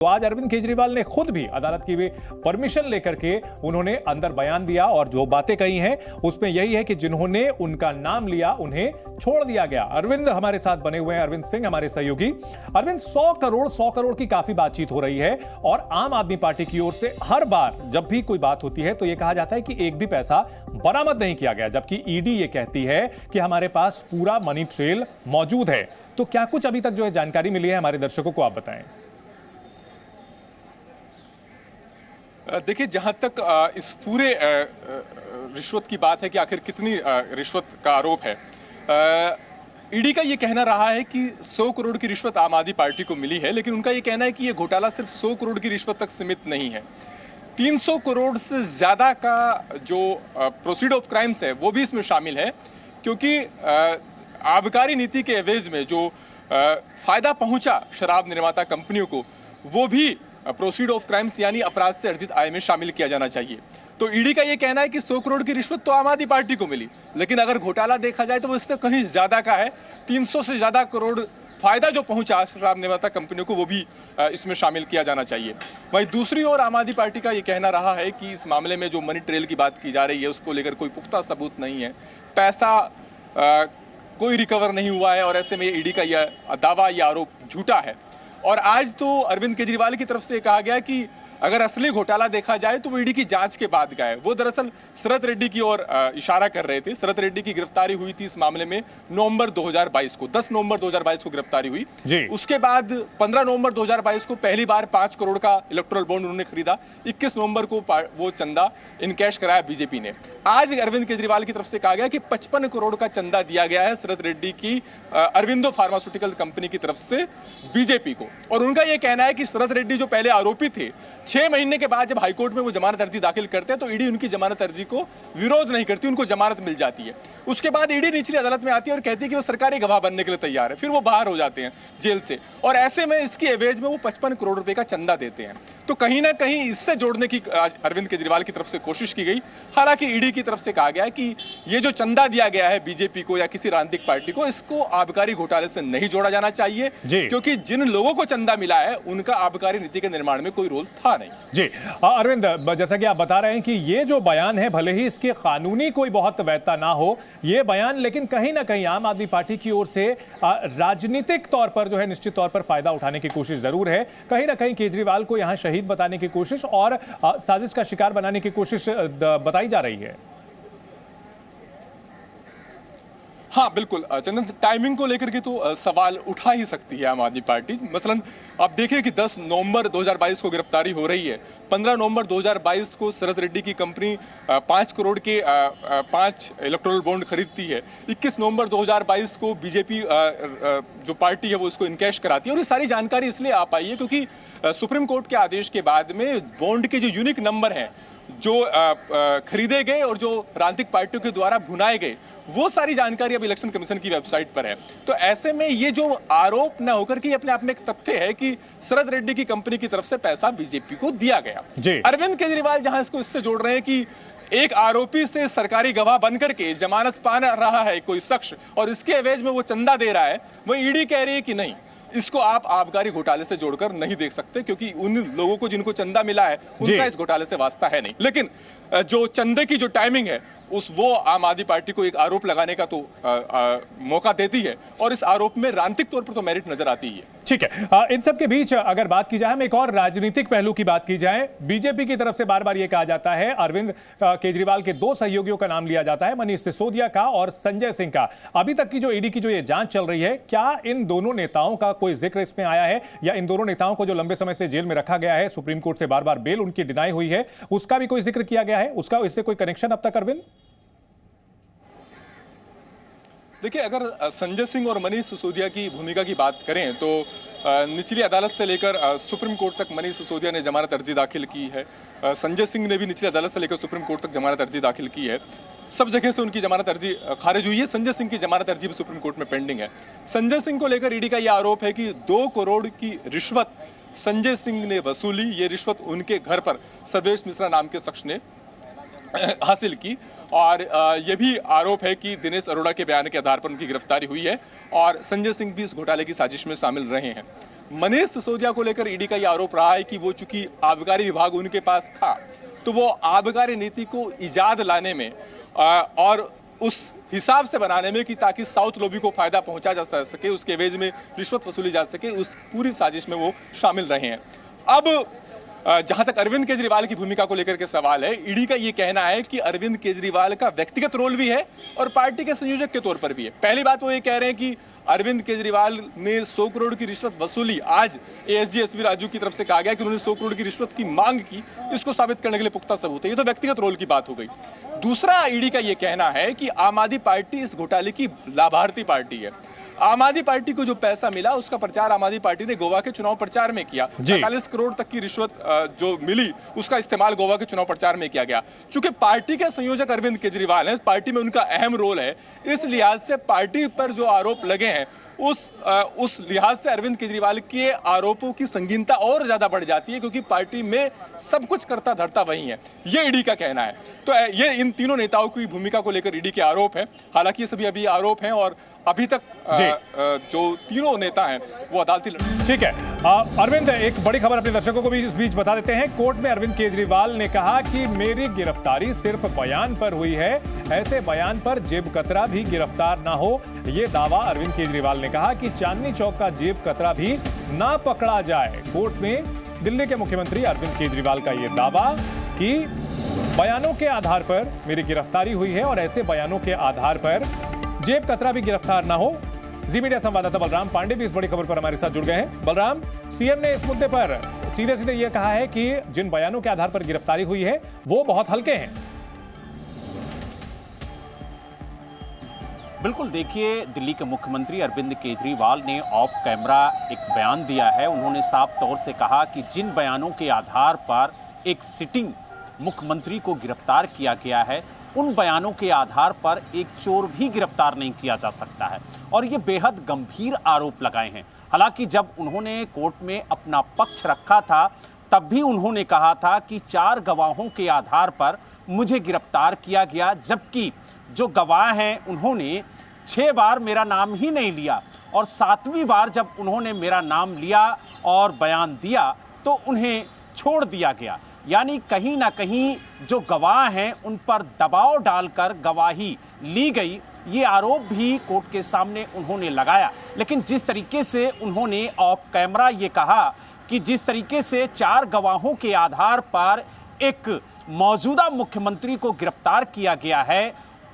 तो आज अरविंद केजरीवाल ने खुद भी अदालत की परमिशन लेकर के उन्होंने अंदर बयान दिया और जो बातें कही हैं उसमें यही है कि जिन्होंने उनका नाम लिया उन्हें छोड़ दिया गया। अरविंद हमारे साथ बने हुए हैं, अरविंद सिंह हमारे सहयोगी। अरविंद, 100 करोड़ की काफी बातचीत हो रही है और आम आदमी पार्टी की ओर से हर बार जब भी कोई बात होती है तो यह कहा जाता है कि एक भी पैसा बरामद नहीं किया गया, जबकि ईडी ये कहती है कि हमारे पास पूरा मनी ट्रेल मौजूद है। तो क्या कुछ अभी तक जो है जानकारी मिली है हमारे दर्शकों को, आप बताएं। देखिए, जहां तक इस पूरे रिश्वत की बात है कि आखिर कितनी रिश्वत का आरोप है, ईडी का ये कहना रहा है कि 100 करोड़ की रिश्वत आम आदमी पार्टी को मिली है, लेकिन उनका ये कहना है कि ये घोटाला सिर्फ 100 करोड़ की रिश्वत तक सीमित नहीं है। 300 करोड़ से ज्यादा का जो प्रोसीड ऑफ क्राइम्स है वो भी इसमें शामिल है, क्योंकि आबकारी नीति के एवज में जो फायदा पहुंचा शराब निर्माता कंपनियों को वो भी प्रोसीड ऑफ क्राइम्स यानी अपराध से अर्जित आय में शामिल किया जाना चाहिए। तो ईडी का यह कहना है कि 100 करोड़ की रिश्वत तो आम आदमी पार्टी को मिली, लेकिन अगर घोटाला देखा जाए तो वो इससे कहीं ज्यादा का है। 300 से ज्यादा करोड़ फायदा जो पहुंचा शराब निर्माता कंपनियों को वो भी इसमें शामिल किया जाना चाहिए। वहीं दूसरी ओर आम आदमी पार्टी का ये कहना रहा है कि इस मामले में जो मनी ट्रेल की बात की जा रही है उसको लेकर कोई पुख्ता सबूत नहीं है, पैसा कोई रिकवर नहीं हुआ है और ऐसे में ईडी का यह दावा, यह आरोप झूठा है। और आज तो अरविंद केजरीवाल की तरफ से कहा गया कि अगर असली घोटाला देखा जाए तो वो ईडी की जांच के बाद का है। वो दरअसल शरद रेड्डी की ओर इशारा कर रहे थे। शरद रेड्डी की गिरफ्तारी हुई थी इस मामले में नवंबर 2022 को, 10 नवंबर 2022 को गिरफ्तारी हुई जी। उसके बाद 15 नवंबर 2022 को पहली बार 5 करोड़ का इलेक्टोरल बॉन्ड उन्होंने खरीदा। 21 नवंबर को वो चंदा इनकैश कराया बीजेपी ने। आज अरविंद केजरीवाल की तरफ से कहा गया कि 55 करोड़ का चंदा दिया गया है शरद रेड्डी की अरविंदो फार्मास्यूटिकल कंपनी की तरफ से बीजेपी को। और उनका यह कहना है कि शरद रेड्डी जो पहले आरोपी थे, 6 महीने के बाद जब हाईकोर्ट में वो जमानत अर्जी दाखिल करते हैं तो ईडी उनकी जमानत अर्जी को विरोध नहीं करती, उनको जमानत मिल जाती है। उसके बाद ईडी निचली अदालत में आती है और कहती है कि वो सरकारी गवाह बनने के लिए तैयार है, फिर वो बाहर हो जाते हैं जेल से। और ऐसे में इसकी एवज में वो 55 करोड़ रुपए का चंदा देते हैं। तो कहीं ना कहीं इससे जोड़ने की अरविंद केजरीवाल की तरफ से कोशिश की गई। हालांकि ईडी की तरफ से कहा गया है कि ये जो चंदा दिया गया है बीजेपी को या किसी राजनीतिक पार्टी को, इसको आबकारी घोटाले से नहीं जोड़ा जाना चाहिए, क्योंकि जिन लोगों को चंदा मिला है उनका आबकारी नीति के निर्माण में कोई रोल था नहीं। जी अरविंद, जैसा कि आप बता रहे हैं कि ये जो बयान है, भले ही इसकी कानूनी कोई बहुत वैधता ना हो ये बयान, लेकिन कहीं ना कहीं आम आदमी पार्टी की ओर से राजनीतिक तौर पर जो है निश्चित तौर पर फायदा उठाने की कोशिश जरूर है। कहीं ना कहीं केजरीवाल को यहां शहीद बताने की कोशिश और साजिश का शिकार बनाने की कोशिश बताई जा रही है। हाँ बिल्कुल चंदन, टाइमिंग को लेकर के तो सवाल उठा ही सकती है आम आदमी पार्टी। मसलन आप देखिए कि 10 नवंबर 2022 को गिरफ्तारी हो रही है, 15 नवंबर 2022 को शरद रेड्डी की कंपनी 5 करोड़ के 5 इलेक्टोरल बॉन्ड खरीदती है। 21 नवंबर 2022 को बीजेपी जो पार्टी है वो इसको इनकैश कराती है। और ये सारी जानकारी इसलिए आ पाई है क्योंकि सुप्रीम कोर्ट के आदेश के बाद में बॉन्ड के जो यूनिक नंबर हैं जो खरीदे गए और जो राजनीतिक पार्टियों के द्वारा भुनाए गए, वो सारी जानकारी अब इलेक्शन कमीशन की वेबसाइट पर है। तो ऐसे में ये जो आरोप न होकर के अपने आप में एक तथ्य है कि शरद रेड्डी की कंपनी की तरफ से पैसा बीजेपी को दिया गया। अरविंद केजरीवाल जहां इसको इससे जोड़ रहे हैं कि एक आरोपी से सरकारी गवाह बनकर के जमानत पा रहा है कोई शख्स और इसके एवज में वो चंदा दे रहा है, वही ईडी कह रही है कि नहीं, इसको आप आबकारी घोटाले से जोड़कर नहीं देख सकते, क्योंकि उन लोगों को जिनको चंदा मिला है उनका इस घोटाले से वास्ता है नहीं। लेकिन जो चंदे की जो टाइमिंग है वो आम आदमी पार्टी को एक आरोप लगाने का तो मौका देती है और इस आरोप में राजनीतिक तौर पर तो मेरिट नजर आती ही है। ठीक है, इन सब के बीच अगर बात की जाए, हम एक और राजनीतिक पहलू की बात की जाए। बीजेपी की तरफ से बार बार यह कहा जाता है, अरविंद केजरीवाल के 2 सहयोगियों का नाम लिया जाता है, मनीष सिसोदिया का और संजय सिंह का। अभी तक की जो ईडी की जो ये जांच चल रही है, क्या इन दोनों नेताओं का कोई जिक्र इसमें आया है, या इन दोनों नेताओं को जो लंबे समय से जेल में रखा गया है, सुप्रीम कोर्ट से बार बार बेल उनकी डिनाई हुई है, उसका भी कोई जिक्र किया गया है? उसका इससे कोई कनेक्शन अब तक अरविंद? देखिए, अगर संजय सिंह और मनीष सिसोदिया की भूमिका की बात करें तो निचली अदालत से लेकर सुप्रीम कोर्ट तक मनीष सिसोदिया ने जमानत अर्जी दाखिल की है। संजय सिंह ने भी निचली अदालत से लेकर सुप्रीम कोर्ट तक जमानत अर्जी दाखिल की है। सब जगह से उनकी जमानत अर्जी खारिज हुई है। संजय सिंह की जमानत अर्जी भी सुप्रीम कोर्ट में पेंडिंग है। संजय सिंह को लेकर ईडी का यह आरोप है कि 2 करोड़ की रिश्वत संजय सिंह ने वसूली। ये रिश्वत उनके घर पर सर्वेश मिश्रा नाम के शख्स ने हासिल की और यह भी आरोप है कि दिनेश अरोड़ा के बयान के आधार पर उनकी गिरफ्तारी हुई है और संजय सिंह भी इस घोटाले की साजिश में शामिल रहे हैं। मनीष सिसोदिया को लेकर ईडी का यह आरोप रहा है कि वो चूंकि आबकारी विभाग उनके पास था, तो वो आबकारी नीति को इजाद लाने में और उस हिसाब से बनाने में कि ताकि साउथ लॉबी को फायदा पहुंचा जा सके, उसके एवज में रिश्वत वसूली जा सके, उस पूरी साजिश में वो शामिल रहे हैं। अब जहां तक अरविंद केजरीवाल की भूमिका को लेकर के सवाल है, ईडी का ये कहना है कि अरविंद केजरीवाल का व्यक्तिगत रोल भी है और पार्टी के संयोजक के तौर पर भी है। पहली बात वो ये कह रहे हैं कि अरविंद केजरीवाल ने 100 करोड़ की रिश्वत वसूली। आज एएसजी एसवी राजू की तरफ से कहा गया कि उन्होंने 100 करोड़ की रिश्वत की मांग की, इसको साबित करने के लिए पुख्ता सबूत है। ये तो व्यक्तिगत रोल की बात हो गई। दूसरा, ईडी का ये कहना है कि आम आदमी पार्टी इस घोटाले की लाभार्थी पार्टी है। आम आदमी पार्टी को जो पैसा मिला उसका प्रचार आम आदमी पार्टी ने गोवा के चुनाव प्रचार में किया। 45 करोड़ तक की रिश्वत जो मिली उसका इस्तेमाल गोवा के चुनाव प्रचार में किया गया। चूंकि पार्टी के संयोजक अरविंद केजरीवाल हैं, पार्टी में उनका अहम रोल है, इस लिहाज से पार्टी पर जो आरोप लगे हैं उस लिहाज से अरविंद केजरीवाल के आरोपों की संगीनता और ज्यादा बढ़ जाती है, क्योंकि पार्टी में सब कुछ करता धरता वही है। ये ईडी का कहना है। तो ये इन तीनों नेताओं की भूमिका को लेकर ईडी के आरोप हैं। हालांकि ये सभी अभी आरोप हैं और अभी तक जो तीनों नेता हैं वो अदालती। ठीक है अरविंद, एक बड़ी खबर अपने दर्शकों को भी इस बीच बता देते हैं। कोर्ट में अरविंद केजरीवाल ने कहा कि मेरी गिरफ्तारी सिर्फ बयान पर हुई है, ऐसे बयान पर जेब कतरा भी गिरफ्तार ना हो, ये दावा अरविंद केजरीवाल ने कहा कि चांदनी चौक का जेब कतरा भी ना पकड़ा जाए। कोर्ट में दिल्ली के मुख्यमंत्री अरविंद केजरीवाल का यह दावा कि बयानों के आधार पर मेरी गिरफ्तारी हुई है और ऐसे बयानों के आधार पर जेब कतरा भी गिरफ्तार ना हो। जी मीडिया संवाददाता बलराम पांडे भी इस बड़ी खबर पर हमारे साथ जुड़ गए हैं। बलराम, सीएम ने इस मुद्दे पर सीधे सीधे यह कहा है कि जिन बयानों के आधार पर गिरफ्तारी हुई है वो बहुत हल्के हैं। बिल्कुल, देखिए, दिल्ली के मुख्यमंत्री अरविंद केजरीवाल ने ऑफ कैमरा एक बयान दिया है। उन्होंने साफ तौर से कहा कि जिन बयानों के आधार पर एक सिटिंग मुख्यमंत्री को गिरफ्तार किया गया है, उन बयानों के आधार पर एक चोर भी गिरफ्तार नहीं किया जा सकता है, और ये बेहद गंभीर आरोप लगाए हैं। हालांकि जब उन्होंने कोर्ट में अपना पक्ष रखा था तब भी उन्होंने कहा था कि 4 गवाहों के आधार पर मुझे गिरफ्तार किया गया, जबकि जो गवाह हैं उन्होंने 6 बार मेरा नाम ही नहीं लिया, और 7वीं बार जब उन्होंने मेरा नाम लिया और बयान दिया तो उन्हें छोड़ दिया गया। यानी कहीं ना कहीं जो गवाह हैं उन पर दबाव डालकर गवाही ली गई, ये आरोप भी कोर्ट के सामने उन्होंने लगाया। लेकिन जिस तरीके से उन्होंने ऑफ कैमरा ये कहा कि जिस तरीके से 4 गवाहों के आधार पर एक मौजूदा मुख्यमंत्री को गिरफ्तार किया गया है,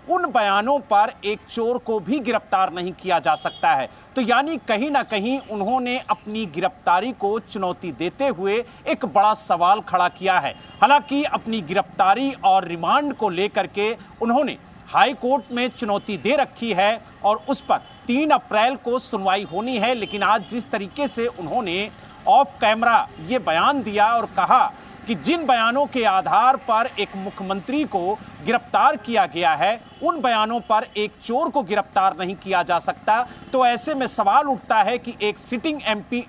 उन बयानों पर एक चोर को भी गिरफ्तार नहीं किया जा सकता है। तो यानी कहीं ना कहीं उन्होंने अपनी गिरफ्तारी को चुनौती देते हुए एक बड़ा सवाल खड़ा किया है। हालांकि अपनी गिरफ्तारी और रिमांड को लेकर के उन्होंने हाई कोर्ट में चुनौती दे रखी है और उस पर 3 अप्रैल को सुनवाई होनी है। लेकिन आज जिस तरीके से उन्होंने ऑफ कैमरा ये बयान दिया और कहा कि जिन बयानों के आधार पर एक मुख्यमंत्री को गिरफ्तार किया गया है, उन बयानों पर एक चोर को गिरफ्तार नहीं किया जा सकता, तो ऐसे में सवाल उठता है कि एक सिटिंग एमपी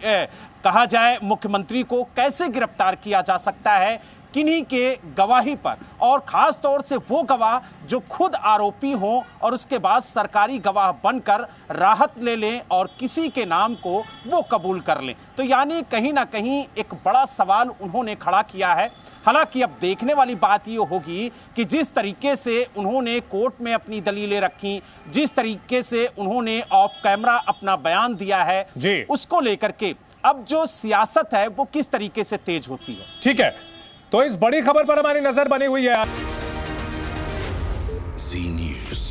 कहा जाए मुख्यमंत्री को कैसे गिरफ्तार किया जा सकता है, किन्हीं के गवाही पर, और खास तौर से वो गवाह जो खुद आरोपी हों और उसके बाद सरकारी गवाह बनकर राहत ले लें और किसी के नाम को वो कबूल कर लें। तो यानी कहीं ना कहीं एक बड़ा सवाल उन्होंने खड़ा किया है। हालांकि अब देखने वाली बात ये होगी कि जिस तरीके से उन्होंने कोर्ट में अपनी दलीलें रखी, जिस तरीके से उन्होंने ऑफ कैमरा अपना बयान दिया है, उसको लेकर के अब जो सियासत है वो किस तरीके से तेज होती है। ठीक है, तो इस बड़ी खबर पर हमारी नजर बनी हुई है। जी न्यूज़।